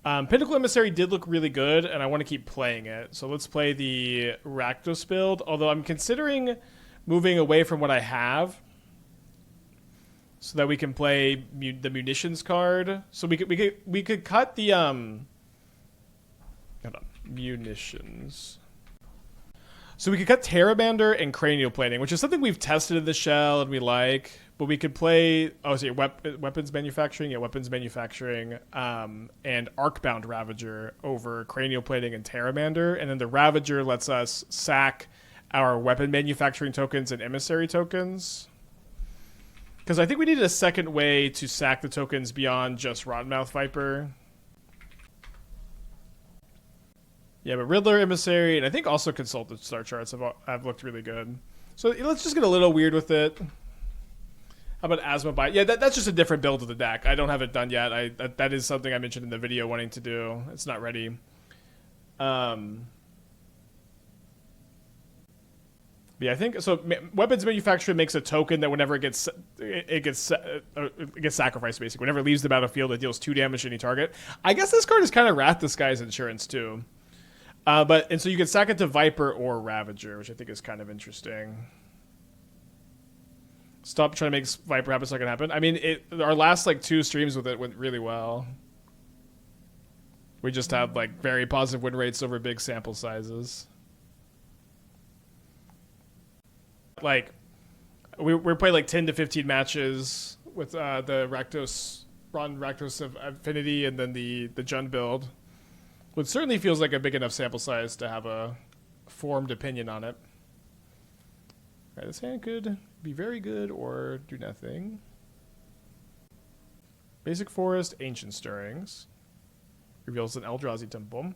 Pinnacle Emissary did look really good, and I want to keep playing it. So let's play the Rakdos build, although I'm considering moving away from what I have so that we can play the munitions card. So we could cut the hold on, munitions. So we could cut Terramander and Cranial Plating, which is something we've tested in the shell and we like. But we could play weapons manufacturing, weapons manufacturing, and Arcbound Ravager over Cranial Plating and Terramander, and then the Ravager lets us sack our weapon manufacturing tokens and emissary tokens. Because I think we needed a second way to sack the tokens beyond just Rottenmouth Viper. Yeah, but Riddler, Emissary, and I think also Consulted Star Charts have looked really good. So let's just get a little weird with it. How about Asthma Bite? Yeah, that's just a different build of the deck. I don't have it done yet. That is something I mentioned in the video wanting to do. It's not ready. Yeah, I think so. Weapons manufacturing makes a token that whenever it gets sacrificed, basically, whenever it leaves the battlefield, it deals 2 damage to any target. I guess this card is kind of Wrath Disguise Insurance too. And so you can sack it to Viper or Ravager, which I think is kind of interesting. Stop trying to make Viper happen so it can happen. I mean, our last 2 streams with it went really well. We just had very positive win rates over big sample sizes. We're playing 10 to 15 matches with the Rakdos, Ron Rakdos of Affinity, and then the Jund build. Which certainly feels like a big enough sample size to have a formed opinion on it. Alright, this hand could be very good or do nothing. Basic Forest, Ancient Stirrings. Reveals an Eldrazi Temple.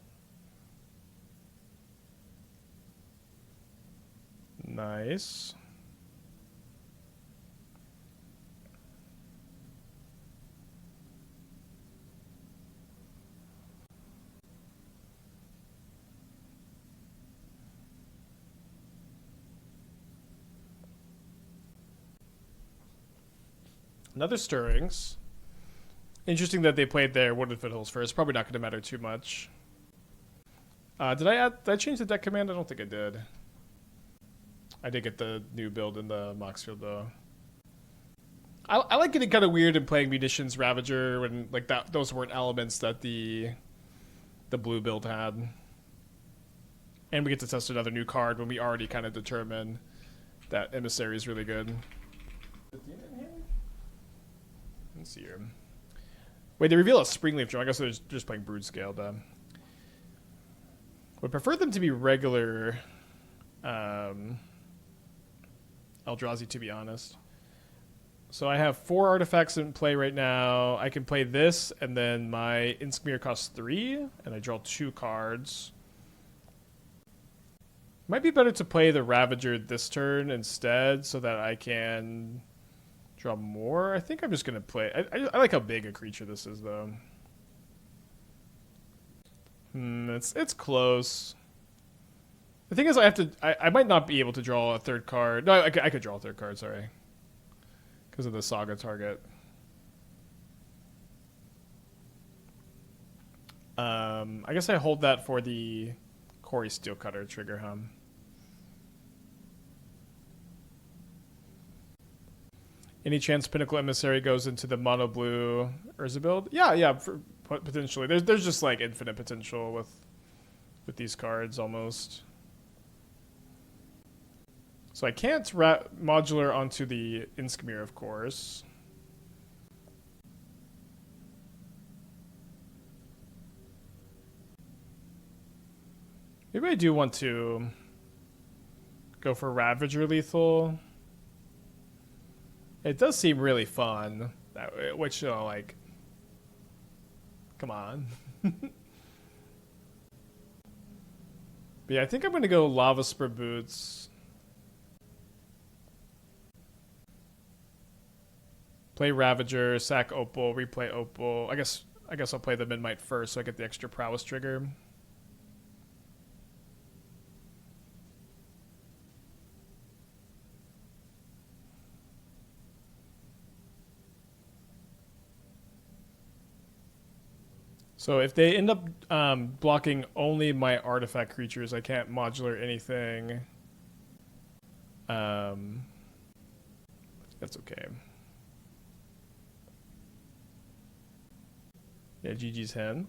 Nice. Another Stirrings. Interesting that they played their Wooded Foothills first. Probably not going to matter too much. Did I change the deck command? I don't think I did. I did get the new build in the Mox field though. I like getting kind of weird and playing Munitions Ravager when those weren't elements that the blue build had. And we get to test another new card when we already kind of determine that Emissary is really good. Let's see here. Wait, they reveal a Springleaf Drum. I guess they're just playing Brood Scale. Would prefer them to be regular Eldrazi, to be honest. So I have 4 artifacts in play right now. I can play this, and then my Inskmere costs 3, and I draw 2 cards. Might be better to play the Ravager this turn instead, so that I can draw more. I think I'm just gonna play. I like how big a creature this is, though. It's close. The thing is, I might not be able to draw a third card. No, I could draw a third card. Sorry, because of the Saga target. I guess I hold that for the Corey Steelcutter trigger, huh? Any chance Pinnacle Emissary goes into the mono blue Urza build? Yeah, potentially. There's just infinite potential with these cards almost. So I can't modular onto the Inskmere, of course. Maybe I do want to go for Ravager lethal. It does seem really fun. Which, come on. But yeah, I think I'm going to go Lava Spur Boots. Play Ravager, sack Opal, replay Opal. I guess I'll play the Midnight first so I get the extra prowess trigger. So if they end up blocking only my artifact creatures, I can't modular anything. That's okay. Yeah, GG's hen.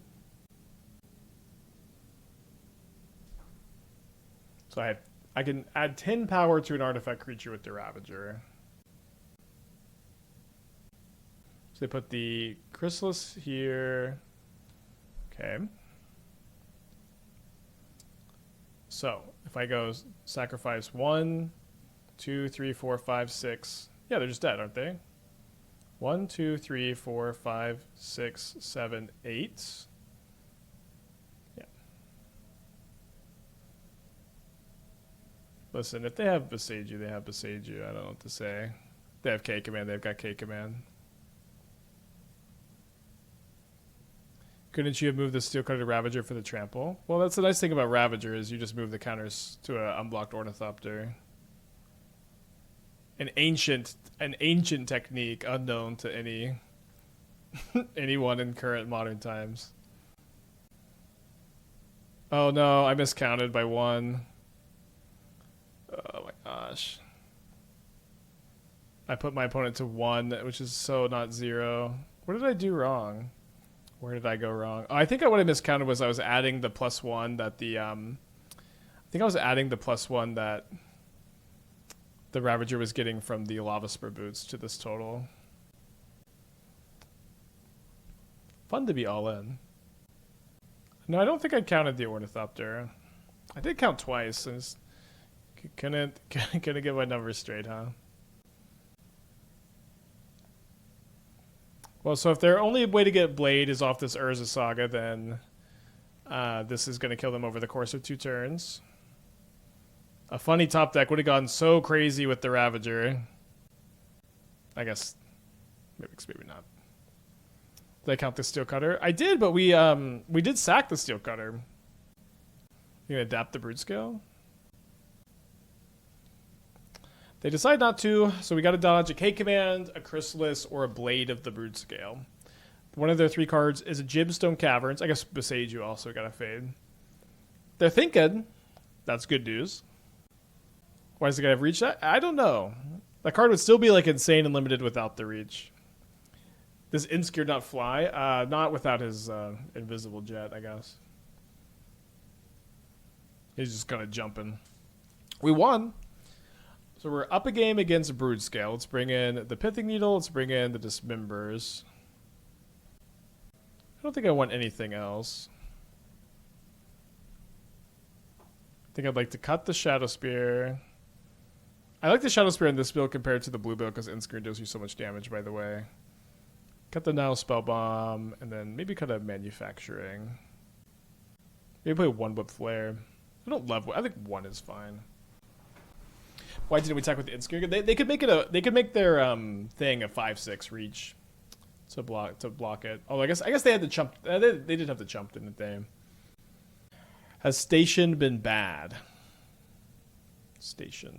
So I can add 10 power to an artifact creature with the Ravager. So they put the Chrysalis here. Okay. So if I go sacrifice 1, 2, 3, 4, 5, 6. Yeah, they're just dead, aren't they? 1, 2, 3, 4, 5, 6, 7, 8. Yeah. Listen, if they have Besage, they have Besage. I don't know what to say. They have K command. They've got K command. Couldn't you have moved the Steel Cutted Ravager for the trample? Well, that's the nice thing about Ravager is you just move the counters to an unblocked Ornithopter. An ancient technique unknown to anyone in current modern times. Oh no, I miscounted by 1. Oh my gosh. I put my opponent to 1, which is so not 0. What did I do wrong? Where did I go wrong? Oh, I think what I miscounted was I was adding the +1 that the I think I was adding the +1 that the Ravager was getting from the Lava Spur boots to this total. Fun to be all in. No, I don't think I counted the Ornithopter. I did count twice. I just couldn't get my numbers straight, huh? Well, so if their only way to get Blade is off this Urza Saga, then this is going to kill them over the course of 2 turns. A funny top deck would have gone so crazy with the Ravager. I guess maybe not. Did I count the Steel Cutter? I did, but we did sack the Steel Cutter. You gonna adapt the Brood Scale? They decide not to, so we got to dodge a K command, a Chrysalis, or a Blade of the Brood Scale. One of their 3 cards is a Gibstone Caverns. I guess Besage you also got to fade. They're thinking. That's good news. Why does the guy have reach? I don't know. That card would still be like insane and limited without the reach. Does Insecure not fly? Not without his invisible jet, I guess. He's just kind of jumping. We won. So we're up a game against Brood Scale. Let's bring in the Pithing Needle. Let's bring in the Dismembers. I don't think I want anything else. I think I'd like to cut the Shadow Spear. I like the Shadow Spear in this build compared to the blue build because Insecure deals you so much damage, by the way. Cut the Nile Spell Bomb, and then maybe cut a Manufacturing. Maybe play 1 Whip Flare. I don't love. I think 1 is fine. Why didn't we attack with the Insecure? They could make it they could make their thing a 5/6 reach to block it. Oh, I guess they had to chump. They did have to chump, didn't they? Has Station been bad? Station.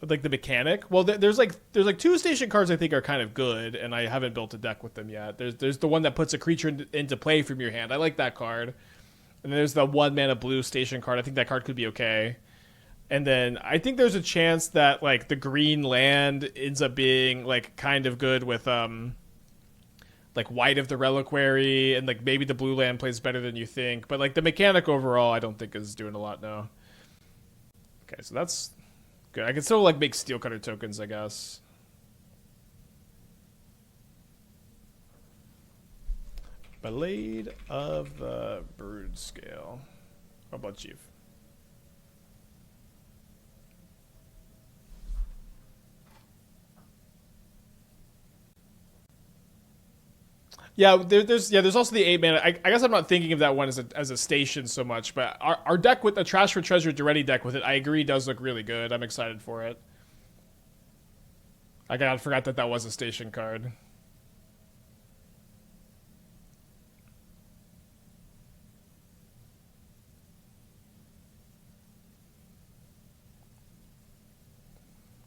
Like the mechanic? Well, there's like 2 Station cards I think are kind of good, and I haven't built a deck with them yet. There's the one that puts a creature into play from your hand. I like that card. And then there's the 1 mana blue Station card. I think that card could be okay. And then I think there's a chance that like the green land ends up being like kind of good with like White of the Reliquary, and like maybe the blue land plays better than you think. But like the mechanic overall I don't think is doing a lot now. Okay, so that's good. I can still like make Steel Cutter tokens, I guess. Blade of the Brood Scale. How about Chief? Yeah, there's also the 8 mana. I guess I'm not thinking of that one as a station so much, but our deck with the Trash for Treasure Duretti deck with it, I agree, does look really good. I'm excited for it. I forgot that was a station card.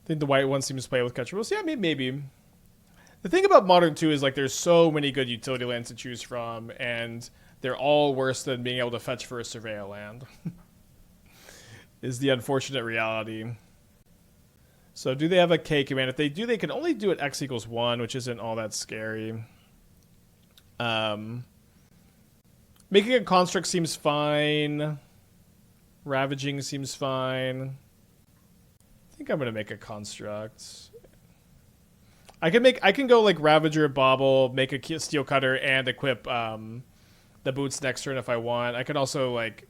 I think the white one seems to play with Catcher Rules. Yeah, maybe. The thing about Modern 2 is like there's so many good utility lands to choose from, and they're all worse than being able to fetch for a Surveil land. Is the unfortunate reality. So do they have a K command? If they do, they can only do it X=1, which isn't all that scary. Making a construct seems fine. Ravaging seems fine. I think I'm gonna make a construct. I can go like Ravager, Bauble, make a Steel Cutter, and equip the boots next turn if I want. I could also like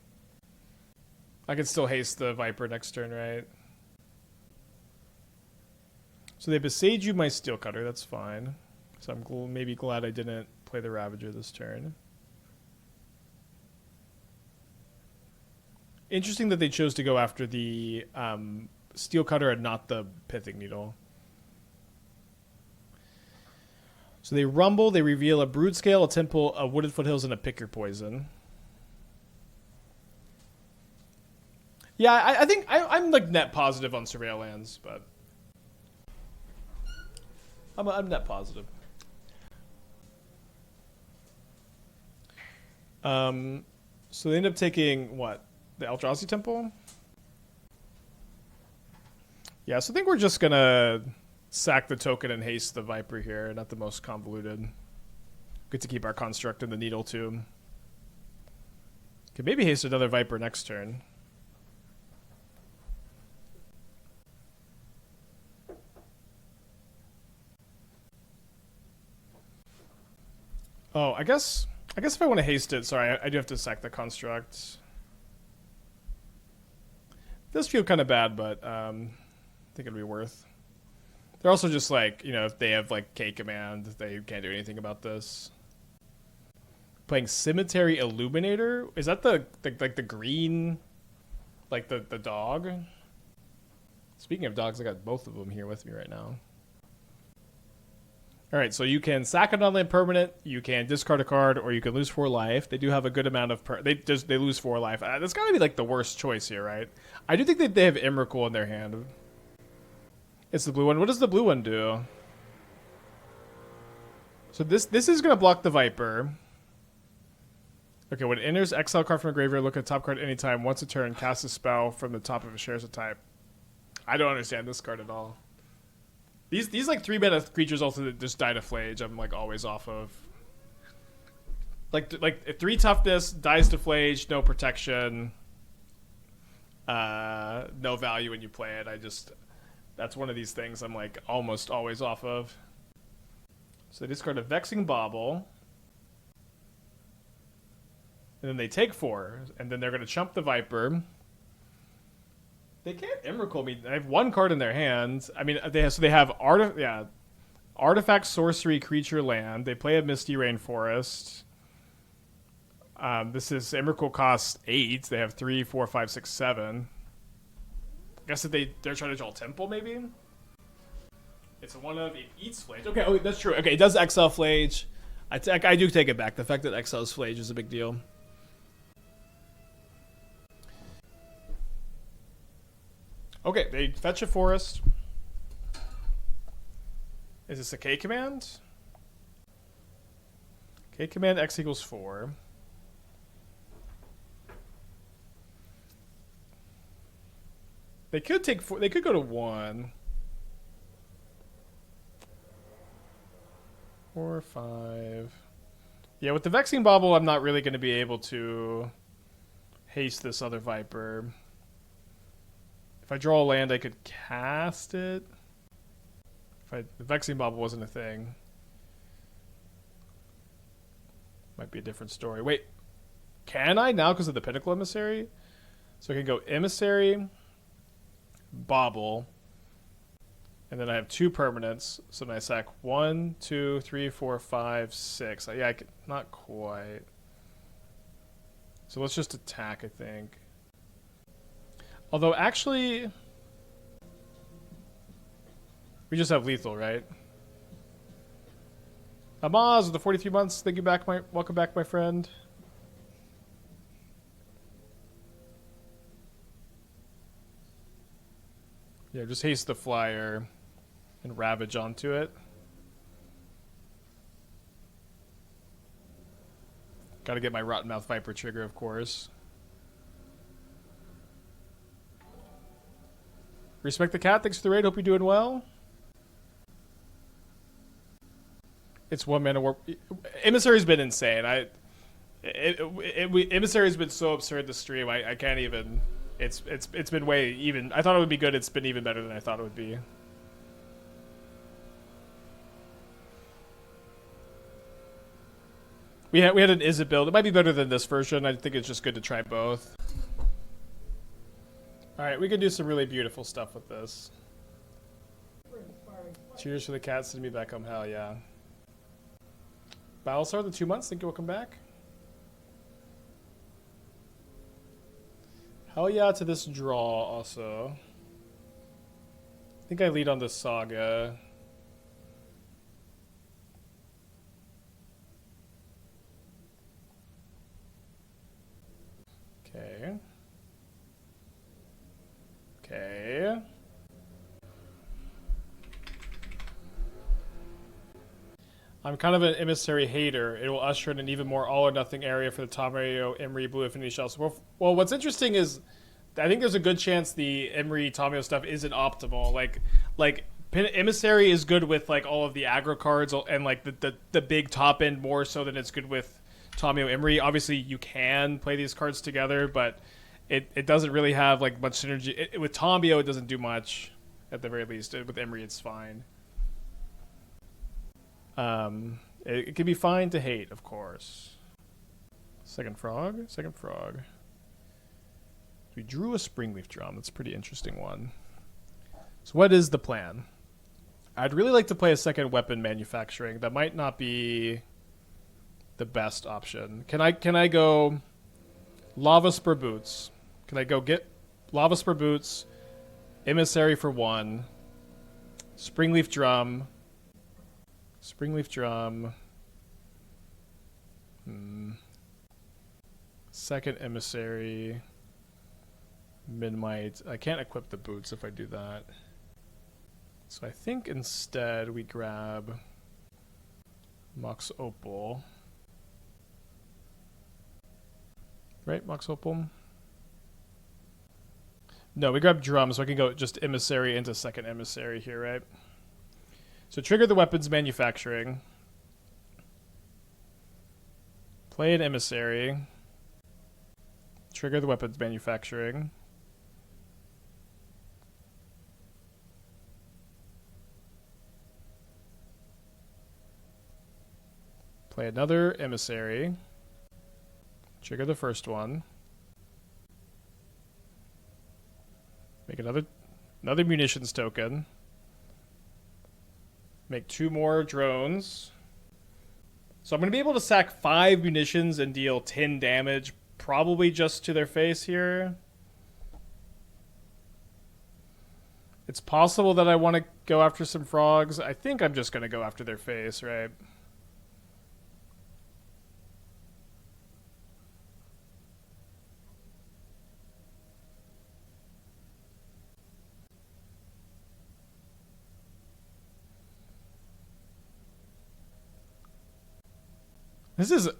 I could still haste the Viper next turn, right? So they besiege you my Steel Cutter, that's fine. So I'm maybe glad I didn't play the Ravager this turn. Interesting that they chose to go after the Steel Cutter and not the Pithing Needle. So they rumble, they reveal a Brood Scale, a Temple, a Wooded Foothills, and a Pick Your Poison. Yeah, I think I'm like net positive on Surveil lands, but I'm net positive. So they end up taking what? The Eldrazi Temple? Yeah, so I think we're just gonna sack the token and haste the Viper here. Not the most convoluted. Good to keep our construct in the Needle too. Could maybe haste another Viper next turn. Oh, I guess if I want to haste it, sorry, I do have to sack the construct. It does feel kind of bad, but I think it'll be worth. They're also just like, you know, if they have like K command, they can't do anything about this. Playing Cemetery Illuminator? Is that the green, like the dog? Speaking of dogs, I got both of them here with me right now. All right, so you can sack a non-land permanent, you can discard a card, or you can lose 4 life. They do have a good amount of they lose 4 life. That's got to be like the worst choice here, right? I do think that they have Emrakul in their hand. It's the blue one. What does the blue one do? So this is gonna block the Viper. Okay, when it enters, exile card from a graveyard, look at top card anytime. Once a turn, cast a spell from the top of a shares a type. I don't understand this card at all. These like 3-mana creatures also that just die to Flage, I'm like always off of. Like 3 toughness, dies to Flage, no protection, no value when you play it. That's one of these things I'm like almost always off of. So they discard a Vexing Bauble. And then they take 4, and then they're gonna chump the Viper. They can't Emrakul me. They have 1 card in their hands. I mean, they have Artifact, Sorcery, Creature, Land. They play a Misty Rainforest. This is Emrakul costs 8. They have 3, 4, 5, 6, 7. I guess that they're trying to draw Temple, maybe? It's a 1/of, it eats Flage. Okay, oh, that's true. Okay, it does exile Flage. I do take it back. The fact that exiles Flage is a big deal. Okay, they fetch a forest. Is this a K command? K command X=4. They could take 4. They could go to 1. 4, 5. Yeah, with the Vexing Bauble, I'm not really going to be able to haste this other Viper. If I draw a land, I could cast it. The Vexing Bauble wasn't a thing. Might be a different story. Wait, can I now because of the Pinnacle Emissary? So I can go Emissary, Bauble, and then I have 2 permanents. So then I sack 1, 2, 3, 4, 5, 6. Yeah, I could not quite. So let's just attack, I think. Although, actually, we just have lethal, right? Amaz with the 43 months. Thank you back, welcome back, my friend. Yeah, just haste the flyer and ravage onto it. Gotta get my Rottenmouth Viper trigger, of course. Respect the cat. Thanks for the raid. Hope you're doing well. It's 1 mana warp. Emissary's been insane. Emissary's been so absurd this stream. I can't even. It's been way even. I thought it would be good. It's been even better than I thought it would be. We had an Izzet build. It might be better than this version. I think it's just good to try both. All right, we can do some really beautiful stuff with this. Cheers for the cat. Send me back home. Hell yeah. Battlestar, the 2 months. Think you'll come back? Hell yeah to this draw also. I think I lead on this Saga. Okay. Okay. I'm kind of an Emissary hater. It will usher in an even more all-or-nothing area for the Tamio, Emery, Blue Affinity Shells. Well, what's interesting is I think there's a good chance the Emery, Tamio stuff isn't optimal. Like Emissary is good with like all of the aggro cards and like the big top end more so than it's good with Tamio, Emery. Obviously, you can play these cards together, but it doesn't really have like much synergy. With Tamio, it doesn't do much at the very least. With Emery, it's fine. It can be fine to hate, of course. Second frog. We drew a Springleaf Drum. That's a pretty interesting one. So what is the plan? I'd really like to play a second weapon manufacturing. That might not be the best option. Can I go Lava Spur Boots? Can I go get Lava Spur Boots, Emissary for 1, Springleaf Drum, second Emissary, Midnight. I can't equip the boots if I do that. So I think instead we grab Mox Opal. Right, Mox Opal? No, we grab Drum, so I can go just Emissary into second Emissary here, right? So trigger the weapons manufacturing. Play an Emissary. Trigger the weapons manufacturing. Play another Emissary. Trigger the first one. Make another munitions token. Make 2 more drones. So I'm going to be able to sack 5 munitions and deal 10 damage, probably just to their face here. It's possible that I want to go after some frogs. I think I'm just going to go after their face, right? This is an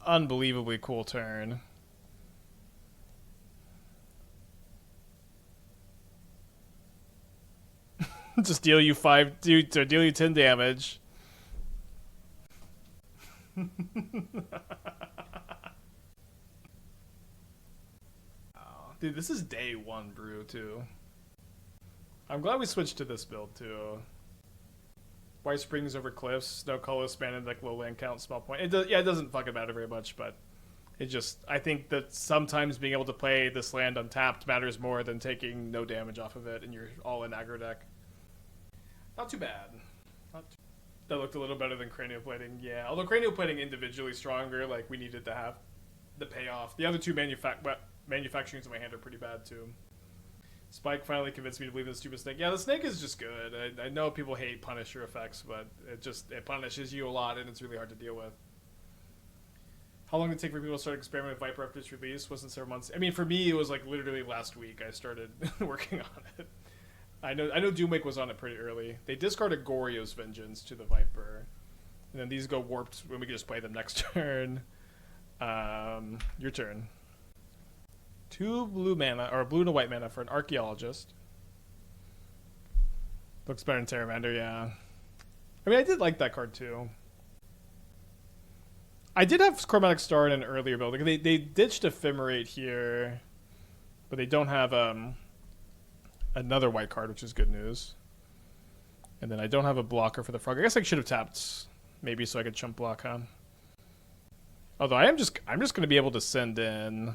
unbelievably cool turn. Just deal you 5, dude, to deal you 10 damage. Oh, dude, this is day 1 brew too. I'm glad we switched to this build too. White Springs over Cliffs, no color span and like low land count, small point. It doesn't fucking matter very much, but it just, I think that sometimes being able to play this land untapped matters more than taking no damage off of it and you're all in aggro deck. Not too bad. That looked a little better than Cranial Plating, yeah. Although Cranial Plating individually stronger, like we needed to have the payoff. The other 2 manufacturings in my hand are pretty bad too. Spike finally convinced me to believe in the stupid snake. Yeah, the snake is just good. I know people hate Punisher effects, but it punishes you a lot, and it's really hard to deal with. How long did it take for people to start experimenting with Viper after its release? Wasn't several months. I mean, for me, it was like literally last week I started working on it. I know Doomwake was on it pretty early. They discarded Goryo's Vengeance to the Viper, and then these go warped when we can just play them next turn. Your turn. 2 blue mana, or blue and a white mana for an Archaeologist. Looks better than Terramander, yeah. I mean, I did like that card too. I did have Chromatic Star in an earlier build. Like, they ditched Ephemerate here, but they don't have another white card, which is good news. And then I don't have a blocker for the Frog. I guess I should have tapped maybe so I could chump block, huh? Although I'm just going to be able to send in.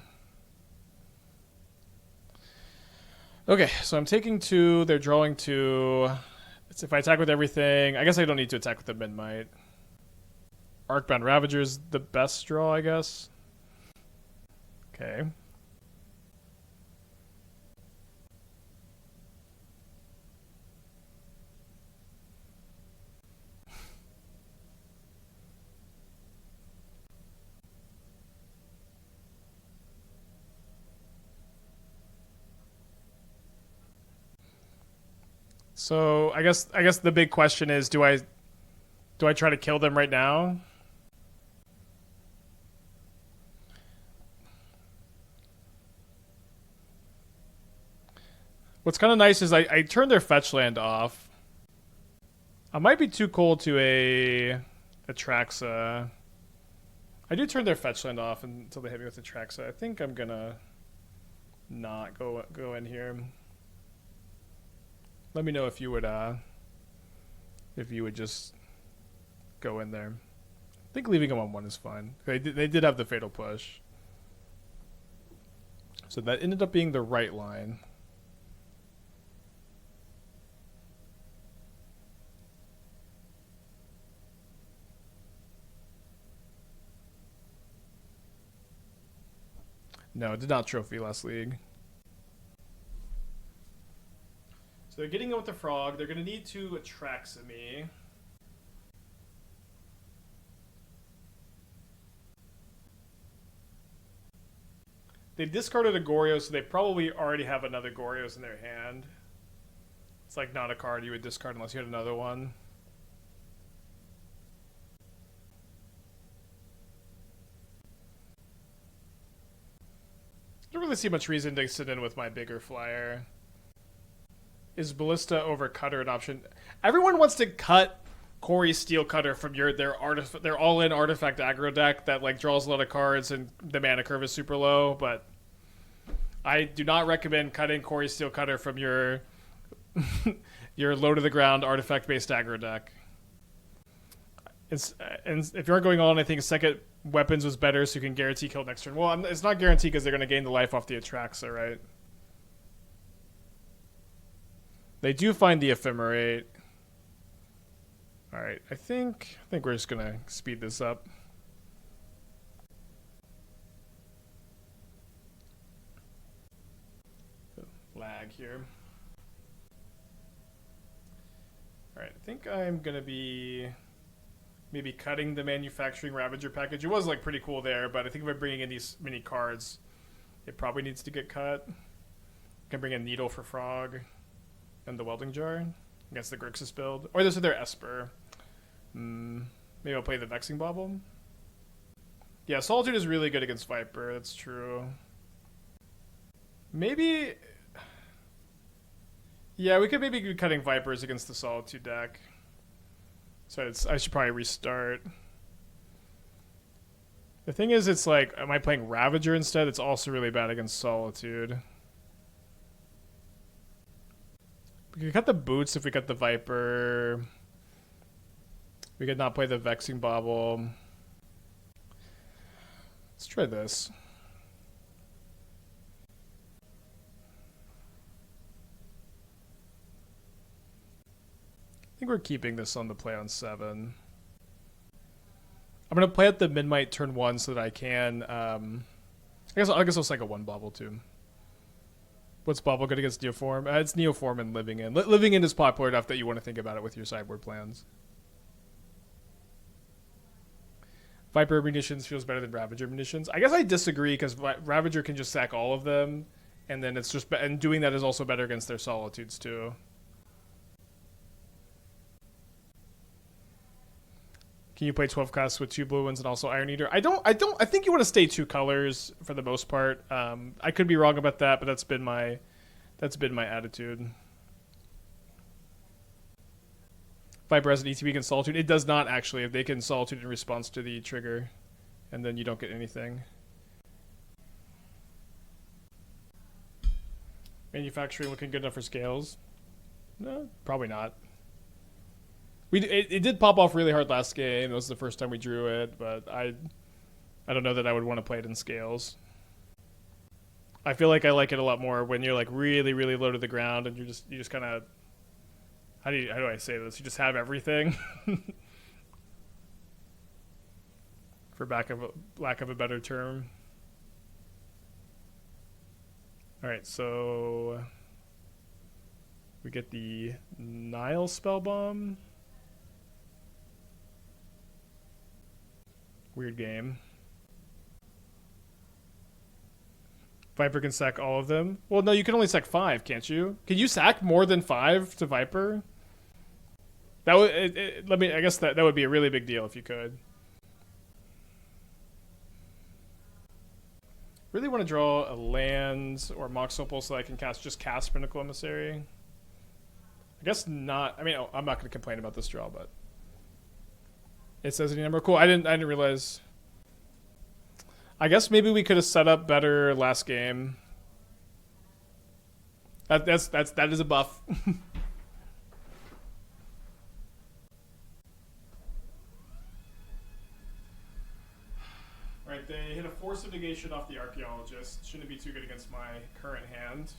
Okay, so I'm taking 2. They're drawing 2. It's if I attack with everything. I guess I don't need to attack with the Midnight. Arcbound Ravager is the best draw, I guess. Okay. So I guess the big question is, do I try to kill them right now? What's kind of nice is I turned their fetch land off. I might be too cold to a Traxa. I do turn their fetch land off until they hit me with a Traxa. I think I'm gonna not go in here. Let me know if you would just go in there. I think leaving them on 1 is fine. They did have the Fatal Push. So that ended up being the right line. No, it did not trophy last league. So they're getting in with the Frog. They're going to need to Atraxa me. They discarded a Goryo, so they probably already have another Goryo's in their hand. It's like not a card you would discard unless you had another one. I don't really see much reason to sit in with my bigger flyer. Is Ballista over Cutter an option? Everyone wants to cut Corey Steel Cutter from their all-in artifact aggro deck that like draws a lot of cards and the mana curve is super low, but I do not recommend cutting Corey Steel Cutter from your your low to the ground artifact based aggro deck. And if you aren't going on, I think second weapons was better, so you can guarantee kill next turn. Well, it's not guaranteed because they're going to gain the life off the Atraxa, right? They do find the Ephemerate. All right, I think we're just going to speed this up. Lag here. All right, I think I'm going to be maybe cutting the Manufacturing Ravager package. It was like pretty cool there, but I think if I'm bringing in these mini cards, it probably needs to get cut. I can bring in Needle for Frog and the Welding Jar against the Grixis build. Or this is their Esper. Maybe I'll play the Vexing Bauble. Yeah, Solitude is really good against Viper. That's true. Maybe... Yeah, we could maybe be cutting Vipers against the Solitude deck. So I should probably restart. The thing is, it's like, am I playing Ravager instead? It's also really bad against Solitude. We could cut the Boots if we cut the Viper. We could not play the Vexing Bauble. Let's try this. I think we're keeping this on the play on 7. I'm going to play at the Midnight turn 1 so that I can... I guess I'll cycle 1 Bauble too. What's Bauble good against Neoform? It's Neoform and Living In. Living In is popular enough that you want to think about it with your sideboard plans. Viper Munitions feels better than Ravager Munitions. I guess I disagree because Ravager can just sack all of them, and then it's just... And doing that is also better against their Solitudes too. Can you play 12 costs with 2 blue ones and also Iron Eater? I think you want to stay 2 colors for the most part. I could be wrong about that, but that's been my attitude. Viper has an ETB can Solitude. It does not actually. If they can Solitude in response to the trigger, and then you don't get anything. Manufacturing looking good enough for scales? No, probably not. It did pop off really hard last game. It was the first time we drew it, but I don't know that I would want to play it in scales. I feel like I like it a lot more when you're like really, really low to the ground and you just kind of how do I say this? You just have everything. For lack of a better term. All right, so we get the Nile Spellbomb. Weird game. Viper can sack all of them. Well, no, you can only sack 5, can't you? Can you sack more than 5 to Viper? That would I guess that would be a really big deal if you could. Really want to draw a land or Mox Opal so I can cast Pinnacle Emissary. I guess not. I mean, I'm not going to complain about this draw, but it says any number. Cool. I didn't realize. I guess maybe we could have set up better last game. That is a buff. Right, they hit a Force of Negation off the Archaeologist. Shouldn't be too good against my current hand.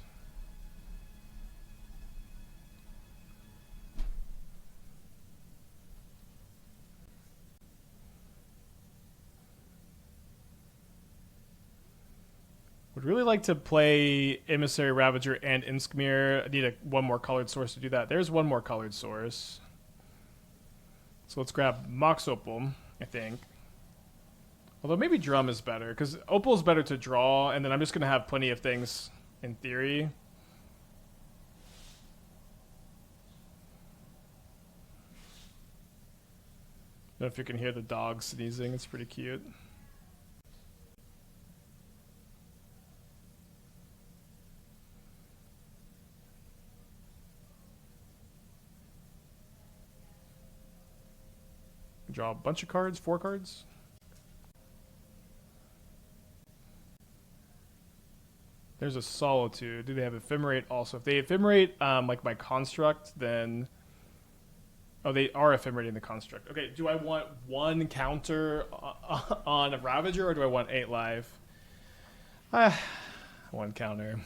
Would really like to play Emissary, Ravager, and Inskmir. I need one more colored source to do that. There's one more colored source. So let's grab Mox Opal, I think. Although maybe Drum is better, because Opal is better to draw, and then I'm just going to have plenty of things in theory. I don't know if you can hear the dog sneezing. It's pretty cute. Draw a bunch of cards, 4 cards. There's a Solitude. Do they have Ephemerate also? If they Ephemerate like my Construct, then... Oh, they are Ephemerating the Construct. Okay, do I want 1 counter on a Ravager, or do I want 8 life? 1 counter.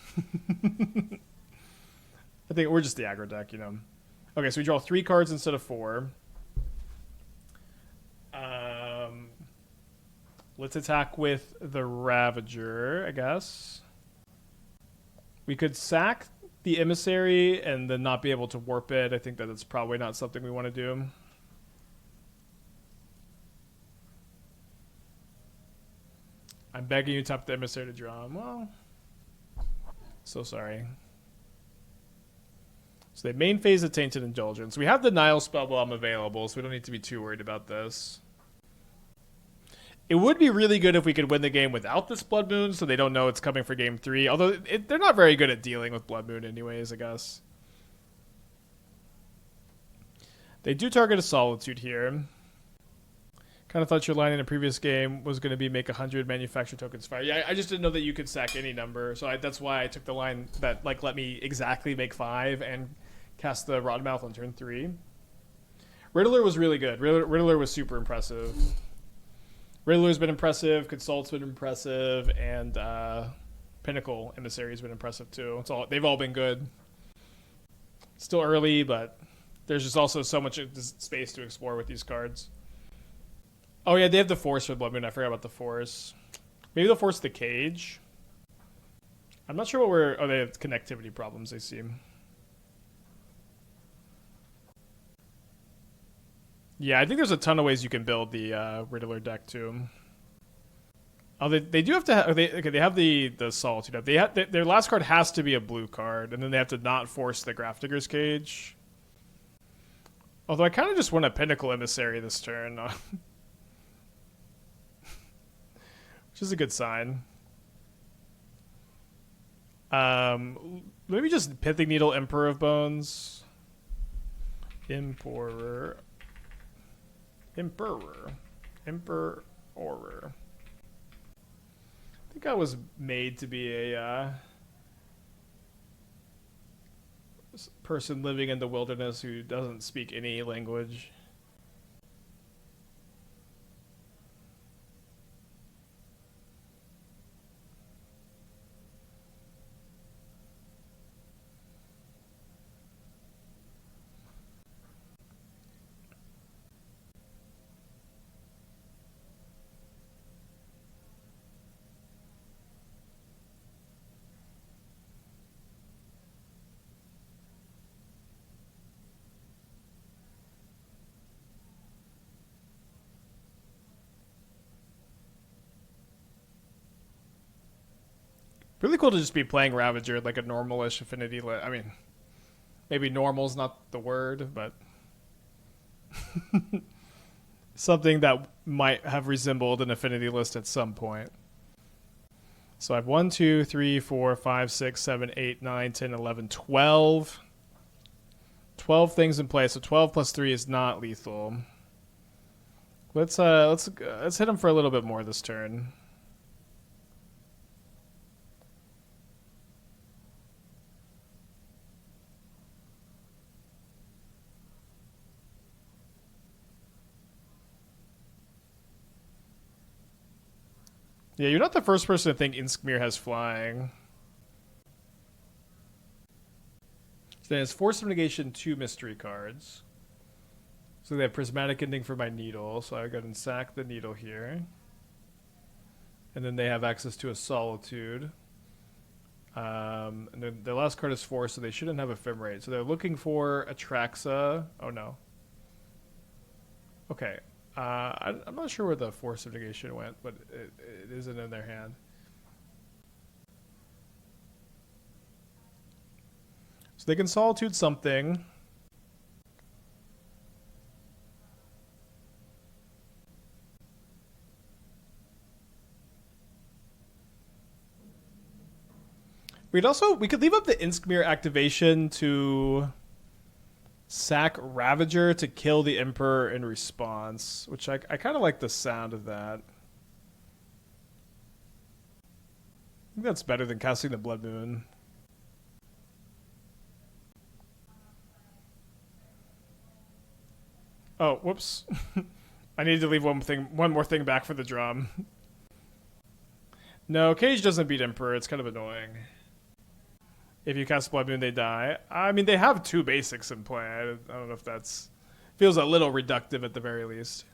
I think we're just the aggro deck, you know. Okay, so we draw 3 cards instead of 4. Let's attack with the Ravager, I guess. We could sack the Emissary and then not be able to warp it. I think that it's probably not something we want to do. I'm begging you to tap the Emissary to draw. Well, so sorry. So they main phase the Tainted Indulgence. We have the Nile Spellbomb available, so we don't need to be too worried about this. It would be really good if we could win the game without this Blood Moon, so they don't know it's coming for game 3. Although they're not very good at dealing with Blood Moon anyways, I guess. They do target a Solitude here. Kind of thought your line in a previous game was going to be make 100 manufacture tokens fire. Yeah, I just didn't know that you could sack any number, so that's why I took the line that like let me exactly make 5 and cast the Rottenmouth on turn 3. Riddler was really good. Riddler was super impressive. Riddler's been impressive, Consult's been impressive, and Pinnacle Emissary's been impressive too. They've all been good. Still early, but there's just also so much space to explore with these cards. Oh yeah, they have the Force for Blood Moon. I forgot about the Force. Maybe they'll force the Cage. I'm not sure what we're... Oh, they have connectivity problems, they seem. Yeah, I think there's a ton of ways you can build the Riddler deck too. Oh, they do have to have... Okay, they have the Solitude up. Their last card has to be a blue card, and then they have to not force the Grafdigger's Cage. Although I kind of just want a Pinnacle Emissary this turn. Which is a good sign. Maybe just Pithing Needle, Emperor of Bones. Emperor. I think I was made to be a person living in the wilderness who doesn't speak any language. Really cool to just be playing Ravager like a normal-ish affinity list. I mean, maybe normal's not the word, but something that might have resembled an affinity list at some point. So I have 1, 2, 3, 4, 5, 6, 7, 8, 9, 10, 11, 12. 12 things in play, so 12 plus 3 is not lethal. Let's hit him for a little bit more this turn. Yeah, you're not the first person to think Inskmir has flying. So then it's Force of Negation, 2 mystery cards. So they have Prismatic Ending for my Needle, so I go and sack the Needle here. And then they have access to a Solitude. And then the last card is Force, so they shouldn't have Ephemerate. So they're looking for Atraxa. Oh no. Okay. I'm not sure where the Force of Negation went, but it isn't in their hand. So they can Solitude something. We could leave up the Inskmir activation to sack Ravager to kill the Emperor in response, which I kind of like the sound of that. I think that's better than casting the Blood Moon. Oh, whoops. I needed to leave one more thing back for the drum. No, Cage doesn't beat Emperor. It's kind of annoying. If you cast Blood Moon, they die. I mean, they have 2 basics in play. I don't know if that's... Feels a little reductive at the very least.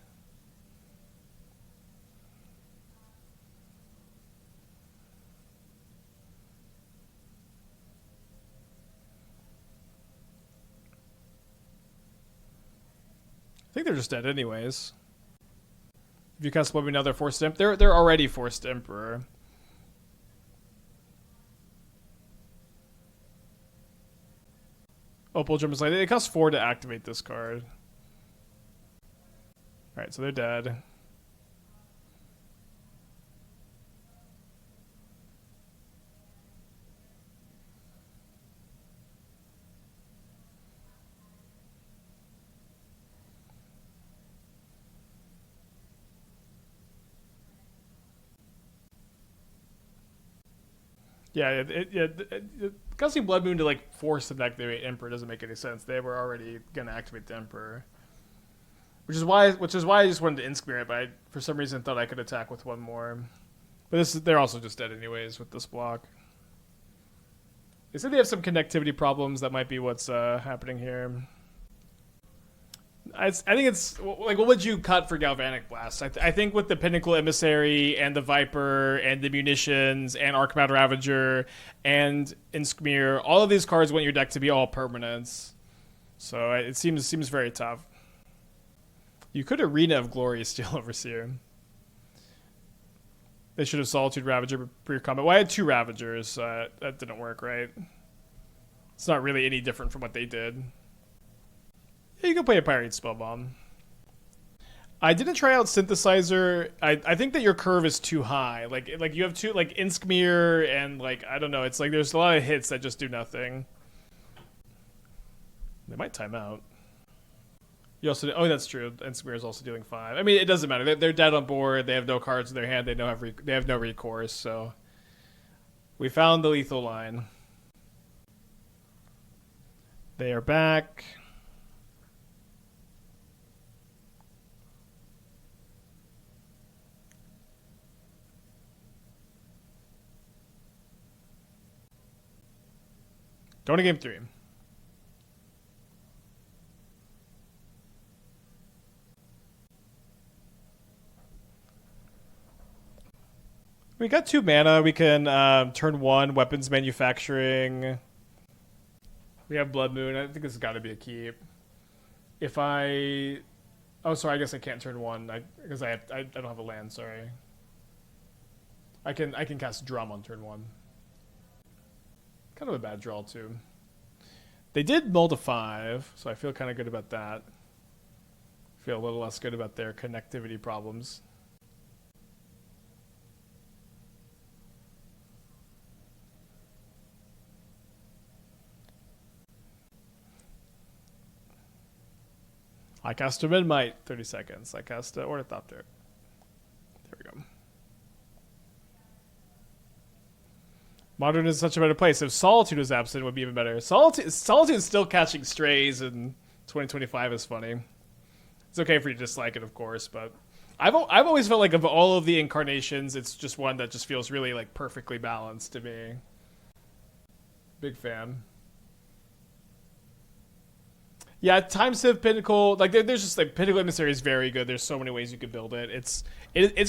I think they're just dead anyways. If you cast Blood Moon, now they're forced Emperor. They're already forced Emperor. Opal Drum is like, it costs 4 to activate this card. Alright, so they're dead. Yeah, casting Blood Moon to like force them to activate Emperor doesn't make any sense. They were already gonna activate the Emperor, which is why I just wanted to Inskmir it, but I, for some reason, thought I could attack with one more. But they're also just dead anyways with this block. They said they have some connectivity problems. That might be what's happening here. I think it's like, what would you cut for Galvanic Blast? I think with the Pinnacle Emissary and the Viper and the Munitions and Archmad Ravager and Inskmir, all of these cards want your deck to be all permanents. So it seems very tough. You could Arena of Glory Steel Overseer. They should have Solitude Ravager pre-combat. Well, I had 2 Ravagers. That didn't work, right? It's not really any different from what they did. Yeah, you can play a Pirate Spellbomb. I didn't try out Synthesizer. I think that your curve is too high. Like you have two like Inskmir and like I don't know. It's like there's a lot of hits that just do nothing. They might time out. You also oh that's true. Inskmir is also dealing 5. I mean it doesn't matter. They're dead on board. They have no cards in their hand. They have no recourse. So we found the lethal line. They are back. Going to game 3. We got 2 mana. We can turn 1 weapons manufacturing. We have Blood Moon. I think this has got to be a keep. If I, oh sorry, I guess I can't turn 1 because I don't have a land. Sorry. I can cast Drum on turn 1. Kind of a bad draw too. They did mull to 5, so I feel kind of good about that. Feel a little less good about their connectivity problems. I cast a Midnight, 30 seconds. I cast Ornithopter. There we go. Modern is such a better place. If Solitude was absent, it would be even better. Solitude is still catching strays in 2025 is funny. It's okay for you to dislike it, of course, but I've always felt like of all of the incarnations, it's just one that just feels really like perfectly balanced to me. Big fan. Yeah, Time Civ Pinnacle, like there's just like Pinnacle Emissary is very good. There's so many ways you could build it. It's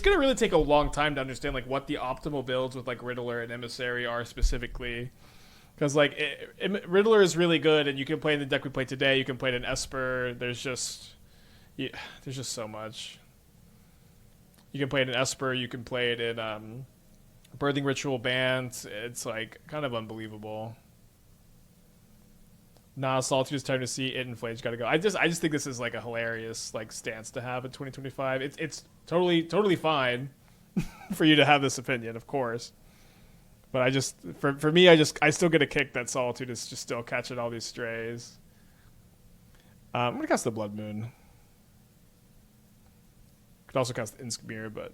gonna really take a long time to understand like what the optimal builds with like Riddler and Emissary are specifically, because like Riddler is really good and you can play in the deck we played today. You can play it in Esper. There's just so much. You can play it in Esper. You can play it in Birthing Ritual Band. It's like kind of unbelievable. Nah, Solitude is time to see it and Flame's gotta go. I just think this is like a hilarious like stance to have in 2025. It's totally fine for you to have this opinion, of course. But I just for me I still get a kick that Solitude is just still catching all these strays. I'm gonna cast the Blood Moon. Could also cast Inskmir, but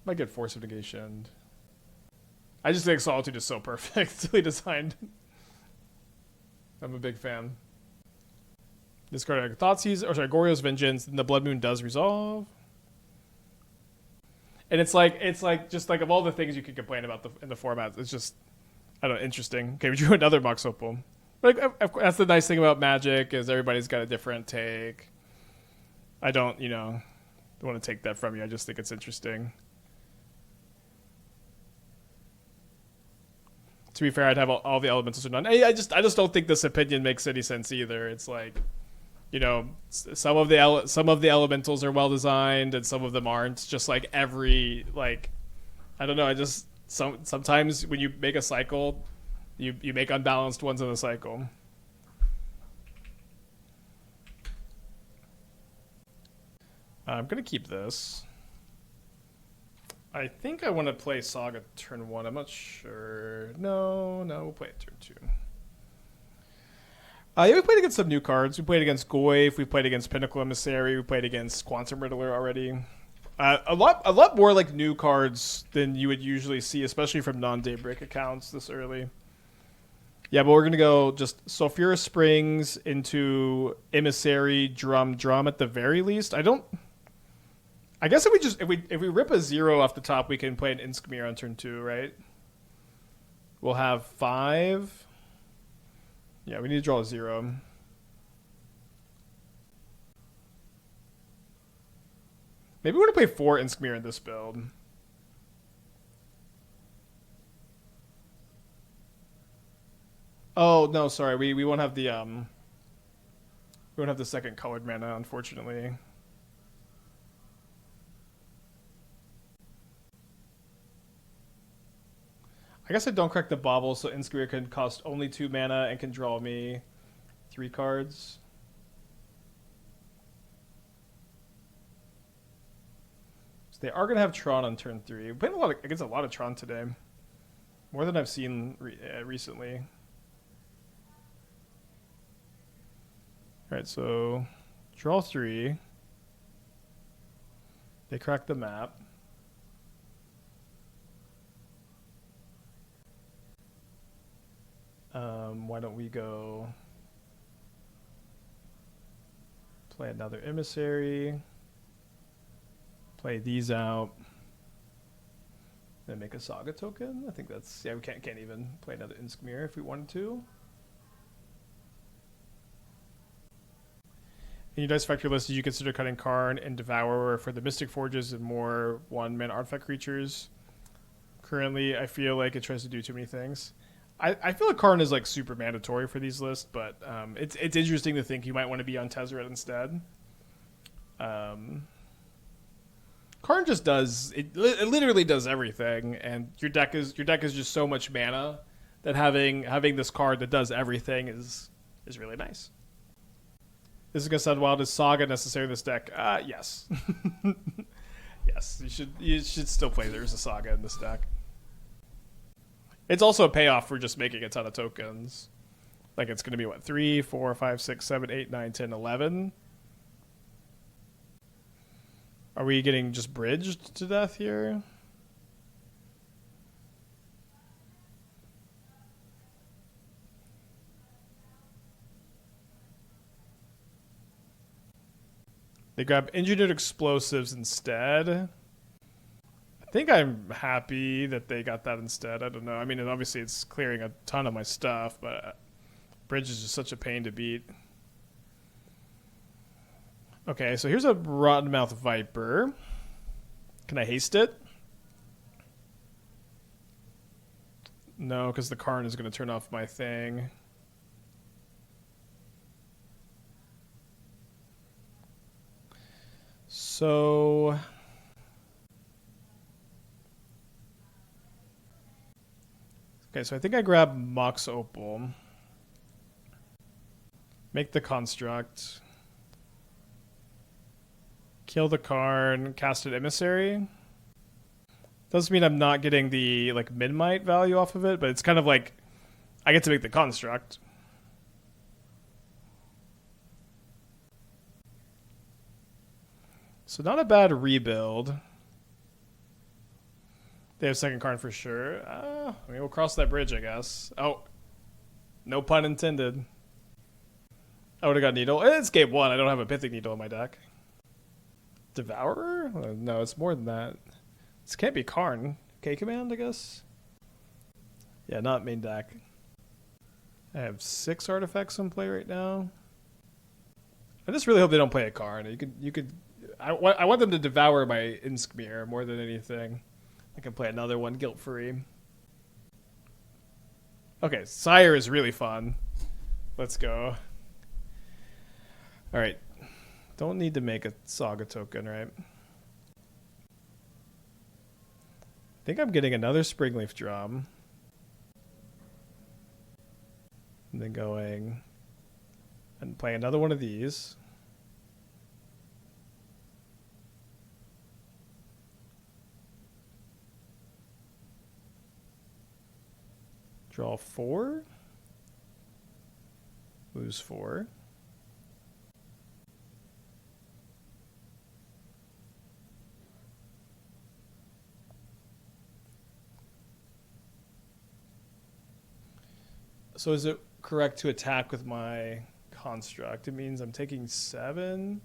might get Force of Negation. I just think Solitude is so perfectly designed. I'm a big fan. Discard Goryo's Vengeance, and the Blood Moon does resolve. And it's like just like of all the things you could complain about in the format, it's just I don't know, interesting. Okay, we drew another Mox Opal. Like that's the nice thing about Magic is everybody's got a different take. I don't want to take that from you. I just think it's interesting. To be fair, I'd have all the elementals are none. I just don't think this opinion makes any sense either. It's like, some of the elementals are well designed and some of them aren't. Just like every I don't know. Sometimes when you make a cycle, you make unbalanced ones in the cycle. I'm gonna keep this. I think I want to play Saga turn 1. I'm not sure. No, we'll play it turn 2. Yeah, we played against some new cards. We played against Goyf. We played against Pinnacle Emissary. We played against Quantum Riddler already. A lot more like new cards than you would usually see, especially from non-Daybreak accounts this early. Yeah, but we're gonna go just Sulphurous Springs into Emissary, Drum at the very least. I guess if we rip a 0 off the top, we can play an Inskmir on turn 2, right? We'll have 5. Yeah, we need to draw a 0. Maybe we want to play 4 Inskmir in this build. Oh no, sorry, we won't have the second colored mana, unfortunately. I guess I don't correct the bauble, so Inskmir can cost only 2 mana and can draw me 3 cards. So they are going to have Tron on turn 3. We're playing against a lot of Tron today. More than I've seen recently. Alright, so draw 3. They crack the map. Why don't we go play another Emissary, play these out, then make a Saga token? I think that's, yeah, we can't even play another Inskmir if we wanted to. In your dice factory list, did you consider cutting Karn and Devourer for the Mystic Forges and more 1-mana artifact creatures? Currently, I feel like it tries to do too many things. I feel like Karn is like super mandatory for these lists, but it's interesting to think you might want to be on Tezzeret instead. Karn just does it literally does everything, and your deck is just so much mana that having this card that does everything is really nice. This is gonna sound wild. Is Saga necessary in this deck? Yes. Yes, you should still play there's a Saga in this deck. It's also a payoff for just making a ton of tokens. Like it's gonna be what, 3, 4, 5, 6, 7, 8, 9, 10, 11. Are we getting just bridged to death here? They grab engineered explosives instead. I think I'm happy that they got that instead. I don't know. I mean, obviously it's clearing a ton of my stuff, but bridge is just such a pain to beat. Okay, so here's a Rottenmouth Viper. Can I haste it? No, because the Karn is going to turn off my thing. So okay, so I think I grab Mox Opal. Make the construct. Kill the Karn, cast an Emissary. Doesn't mean I'm not getting the like Midnight value off of it, but it's kind of like I get to make the construct. So not a bad rebuild. They have second Karn for sure. I mean, we'll cross that bridge, I guess. Oh, no pun intended. I would have got Needle. It's game 1. I don't have a Pythic Needle in my deck. Devourer? No, it's more than that. This can't be Karn. K-Command, I guess? Yeah, not main deck. I have 6 artifacts in play right now. I just really hope they don't play a Karn. You could. I want them to devour my Inskmir more than anything. I can play another one guilt-free. Okay, Sire is really fun. Let's go. All right. Don't need to make a Saga token, right? I think I'm getting another Springleaf Drum. And then going and play another one of these. Draw 4. Lose 4. So is it correct to attack with my construct? It means I'm taking 7.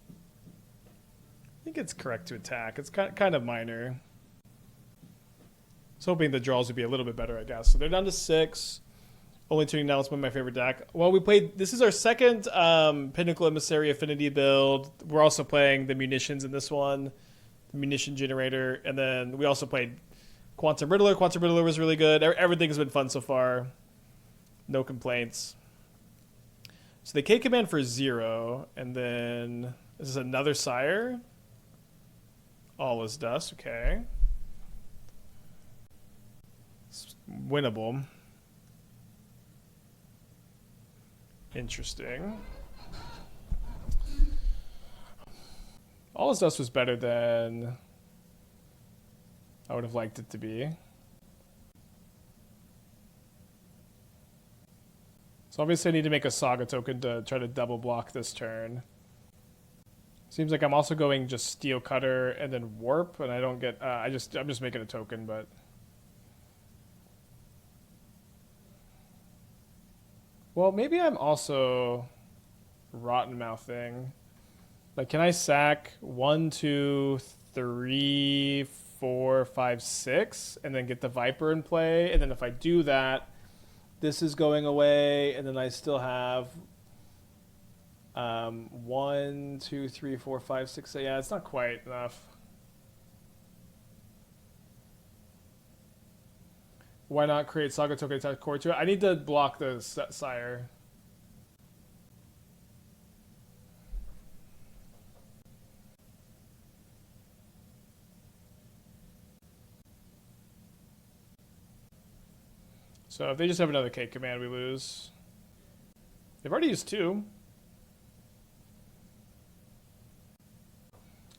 I think it's correct to attack. It's kind of minor. I was hoping the draws would be a little bit better, I guess. So they're down to 6. Only tuning now is one of my favorite deck. Well, we played. This is our second Pinnacle Emissary Affinity build. We're also playing the munitions in this one, the munition generator, and then we also played Quantum Riddler. Quantum Riddler was really good. Everything's been fun so far. No complaints. So they K-Command for 0, and then this is another Sire. All is dust. Okay. It's winnable. Interesting. All Is Dust was better than I would have liked it to be. So obviously I need to make a Saga token to try to double block this turn. Seems like I'm also going just Steel Cutter and then Warp, and I don't get. I'm just making a token, but. Well, maybe I'm also Rotten Mouthing. Like, can I sack 1, 2, 3, 4, 5, 6, and then get the Viper in play? And then if I do that, this is going away, and then I still have 1, 2, 3, 4, 5, 6. Yeah, it's not quite enough. Why not create Saga token attack core to it? I need to block the Sire. So if they just have another K command, we lose. They've already used 2.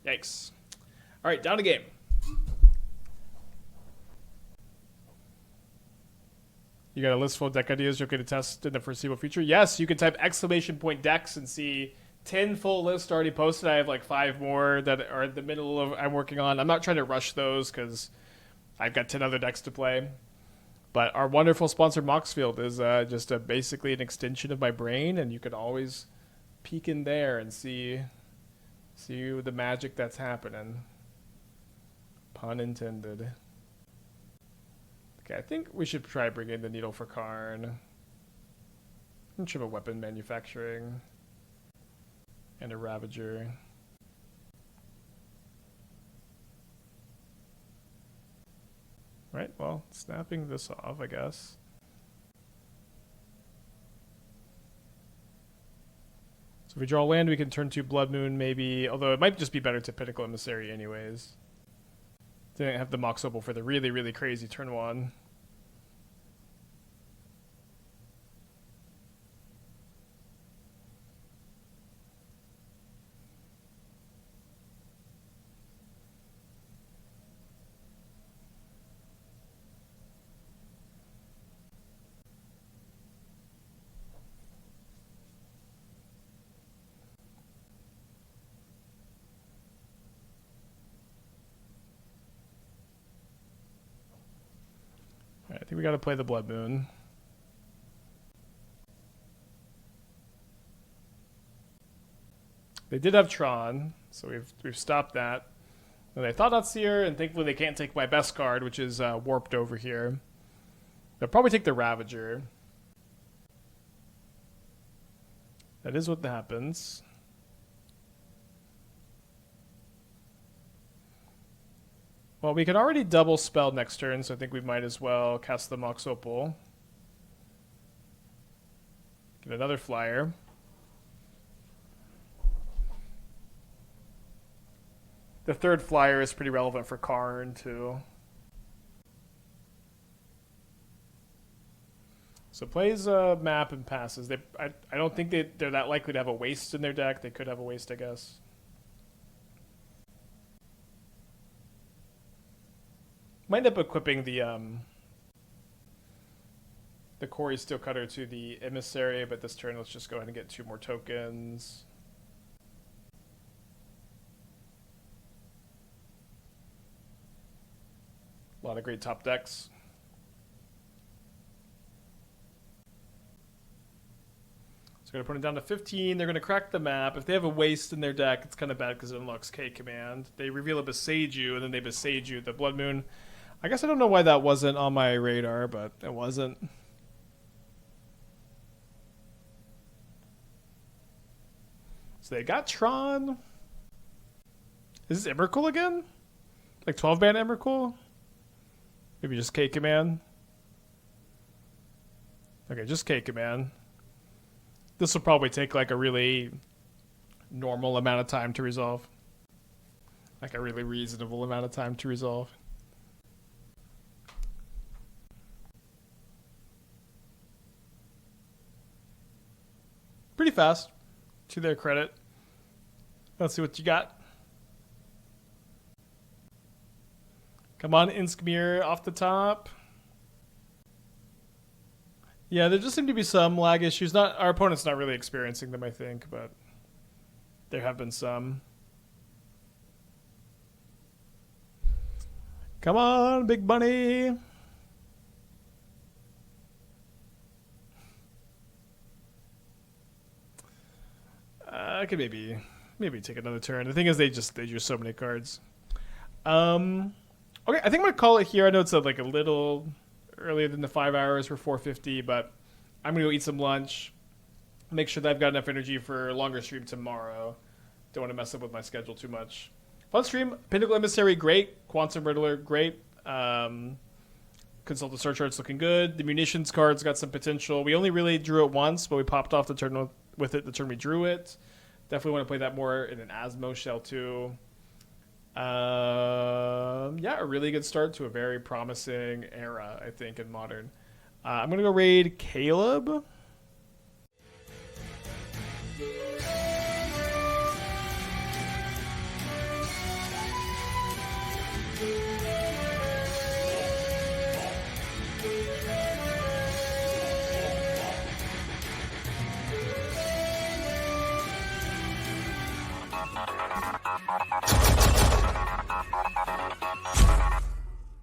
Yikes. All right, down to game. You got a list full of deck ideas you're going to test in the foreseeable future? Yes, you can type !decks and see 10 full lists already posted. I have like 5 more that are in the middle of I'm working on. I'm not trying to rush those because I've got 10 other decks to play. But our wonderful sponsor Moxfield is just basically an extension of my brain, and you can always peek in there and see the magic that's happening. Pun intended. Okay, I think we should try bringing the Needle for Karn. And should have a weapon manufacturing. And a Ravager. Right, well, snapping this off, I guess. So if we draw land, we can turn to Blood Moon, maybe. Although it might just be better to Pinnacle Emissary anyways. Didn't have the Mox Opal for the really, really crazy turn 1. I think we got to play the Blood Moon. They did have Tron, so we've stopped that. And they thought Seer, and thankfully they can't take my best card, which is warped over here. They'll probably take the Ravager. That is what happens. Well, we can already double spell next turn, so I think we might as well cast the Mox Opal. Get another flyer. The third flyer is pretty relevant for Karn, too. So plays a map and passes. I don't think they're that likely to have a waste in their deck. They could have a waste, I guess. Might end up equipping the Quarry Steel Cutter to the Emissary, but this turn let's just go ahead and get 2 more tokens. A lot of great top decks. So going to put it down to 15. They're going to crack the map. If they have a waste in their deck, it's kind of bad because it unlocks K command. They reveal a Beseiju, and then they Beseiju the Blood Moon. I guess I don't know why that wasn't on my radar, but it wasn't. So they got Tron. Is this Emrakul again? Like 12-man Emrakul? Maybe just K command. Okay, just K command. This will probably take like a really normal amount of time to resolve. Like a really reasonable amount of time to resolve. pretty fast, to their credit. Let's see what you got. Come on, Inskmir off the top. Yeah, there just seem to be some lag issues. Not our opponent's not really experiencing them, I think, but there have been some. Come on, big bunny. I could maybe take another turn. The thing is, they use so many cards. Okay, I think I'm gonna call it here. I know it's like a little earlier than the 5 hours for 450, but I'm gonna go eat some lunch. Make sure that I've got enough energy for a longer stream tomorrow. Don't want to mess up with my schedule too much. Fun stream. Pinnacle Emissary, great. Quantum Riddler, great. Consult the search arts, looking good. The munitions cards got some potential. We only really drew it once, but we popped off the turn with it the turn we drew it. Definitely want to play that more in an Asmo shell too. Yeah, a really good start to a very promising era, I think, in Modern. I'm going to go raid Caleb.